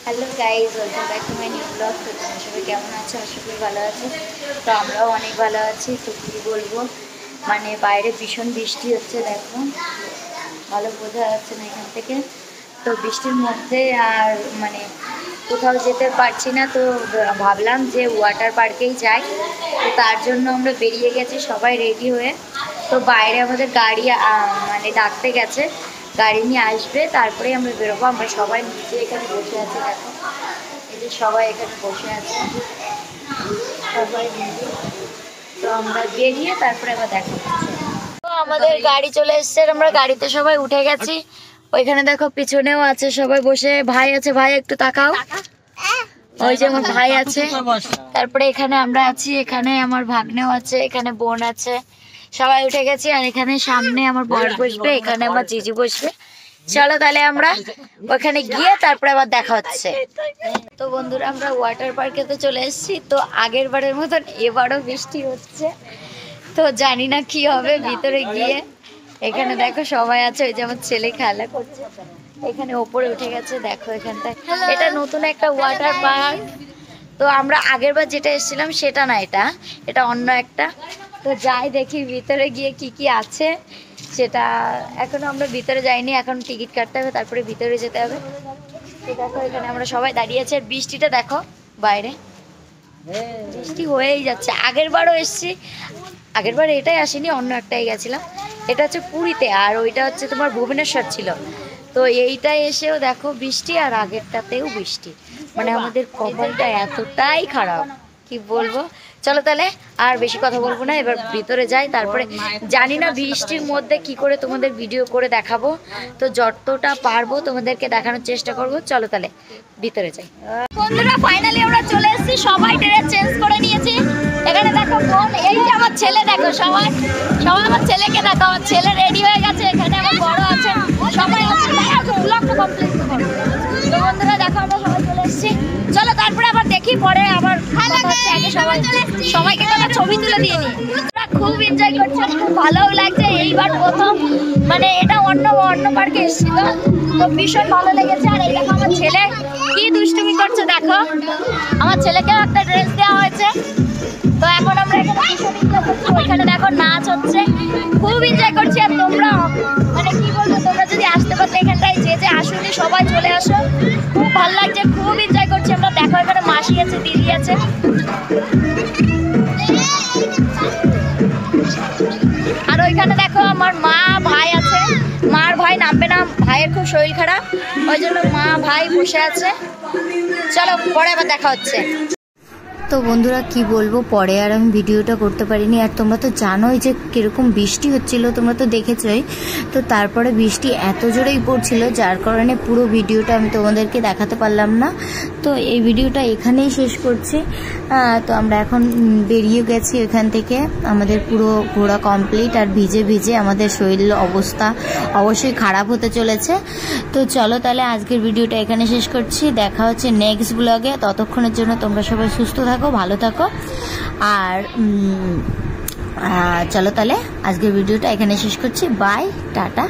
Hello guys, welcome back to my new blog. তো তোমরা সবাই কেমন আছো? আশা করি ভালো আছো। তো আমরাও অনেক ভালো আছি। তো কী বলবো, মানে বাইরে ভীষণ বৃষ্টি হচ্ছে, দেখো ভালো বোঝা যাচ্ছে না এখান থেকে। তো বৃষ্টির মধ্যে আর মানে কোথাও যেতে পারছি না, তো ভাবলাম যে ওয়াটার পার্কেই যাই। তো তার জন্য আমরা বেরিয়ে গেছি সবাই রেডি হয়ে। তো বাইরে আমাদের গাড়ি মানে ডাকতে গেছে, গাড়ি নিয়ে আসবে, তারপরে আমরা বেরোবো। আমরা সবাই নিচে এখানে বসে আছি, দেখো এই যে সবাই এখানে বসে আছে সবাই মিলে। তো আমরা বেরিয়ে তারপরে আবার দেখা হচ্ছে। তো আমাদের গাড়ি চলে এসছে, আমরা গাড়িতে সবাই উঠে গেছি। ওইখানে দেখো পিছনেও আছে সবাই বসে, ভাই আছে, ভাই একটু তাকাও, ওই যে আমার ভাই আছে। তারপরে এখানে আমরা আছি, এখানে আমার ভাগ্নেও আছে, এখানে বোন আছে, সবাই উঠে গেছি। আর এখানে সামনে আমার বর বসবে, এখানে আমার জিজু বসবে। চলো তাহলে আমরা ওখানে গিয়ে তারপরে আবার দেখা হচ্ছে। তো বন্ধুরা, আমরা ওয়াটার পার্কে তো চলে এসেছি। তো আগের বারের মতন এবারও বৃষ্টি হচ্ছে, তো জানি না কি হবে ভিতরে গিয়ে। এখানে দেখো সবাই আছে, ওই যে আমার ছেলে খেলা করছে, এখানে ওপরে উঠে গেছে, দেখো এখানটায়। এটা নতুন একটা ওয়াটার পার্ক। তো আমরা আগের বার যেটা এসেছিলাম সেটা না, এটা অন্য একটা। তো যাই দেখি ভিতরে গিয়ে কি কি আছে সেটা। এখনো আমরা ভিতরে যাইনি, এখন টিকিট কাটতে হবে, তারপরে ভিতরে যেতে হবে। তো দেখো এখানে আমরা সবাই দাঁড়িয়ে আছি। আর বৃষ্টিটা দেখো বাইরে, বৃষ্টি হয়েই যাচ্ছে। আগের বারও এসছি, আগের বার এটাই আসেনি, অন্য একটাই গেছিলাম। এটা হচ্ছে পুরীতে, আর ওইটা হচ্ছে তোমার ভুবনেশ্বর ছিল। তো এইটাই এসেও দেখো বৃষ্টি, আর আগেরটাতেও বৃষ্টি। মানে আমাদের কপালটা এতটাই খারাপ, কি বলবো। চলো তাহলে আর বেশি কথা বলবো না, এবার ভিতরে যাই। তারপরে জানি না বৃষ্টির মধ্যে কি করে তোমাদের ভিডিও করে দেখাবো, তো যতটা পারবো তোমাদেরকে দেখানোর চেষ্টা করব। চলো তাহলে ভিতরে যাই। বন্ধুরা ফাইনালি আমরা চলে এসেছি, সবাই ড্রেস চেঞ্জ করে নিয়েছি। এখানে দেখো বোন, এই যে আমার ছেলে, দেখো সবাই আমার ছেলেকে দেখো, আমার ছেলে রেডি হয়ে গেছে। এখানে আমার বড় আছে, সবাই ব্লগটা কমপ্লিট করো। তো বন্ধুরা দেখো আমরা সবাই চলে এসেছি। চলো তারপরে আবার দেখি, পরে আবার আগে সবাইকে ছবি তুলে দিয়ে নিই। খুব এনজয় করছে, খুব ভালোও লাগছে। এইবার প্রথম মানে এটা অন্য পার্কে এসেছিল, তো ভীষণ ভালো লেগেছে। আর এই দেখো আমার ছেলে কি দুষ্টুমি করছে, দেখো আমার ছেলেকেও একটা ড্রেস দেওয়া হয়েছে। তো এখন আমরা এখানে ভীষণ এনজয় করছি। ওইখানে দেখো নাচ হচ্ছে, খুব এনজয় করছি। আর তোমরা মানে কি বলবো, তোমরা যদি আসতে পারতে এখানটায়, যে আসলে সবাই চলে আসো, খুব ভালো লাগছে, খুব এনজয় করছি আমরা। দেখো এখানে মাসি আছে, দিদি আছে। আর ওইখানে দেখো আমার মা ভাই আছে, মার ভাই নামবে না, ভাইয়ের খুব শরীর খারাপ, ওই জন্য মা ভাই বসে আছে। চলো পরে আবার দেখা হচ্ছে। তো বন্ধুরা কি বলবো, পরে আর আমি ভিডিওটা করতে পারিনি। আর তোমরা তো জানোই যে কিরকম বৃষ্টি হচ্ছিল, তোমরা তো দেখেছই। তো তারপরে বৃষ্টি এত জোরেই পড়ছিল, যার কারণে পুরো ভিডিওটা আমি তোমাদেরকে দেখাতে পারলাম না। তো এই ভিডিওটা এখানেই শেষ করছি। তো আমরা এখন বেরিয়ে গেছি এখান থেকে, আমাদের পুরো ঘোরা কমপ্লিট। আর ভিজে ভিজে আমাদের শরীরের অবস্থা অবশ্যই খারাপ হতে চলেছে। তো চলো তাহলে আজকের ভিডিওটা এখানে শেষ করছি, দেখা হচ্ছে নেক্সট ব্লগে। ততক্ষণের জন্য তোমরা সবাই সুস্থ থাকো, ভালো থাকো। আর চলো তাহলে আজকের ভিডিওটা এখানে শেষ করছি। Bye, tata.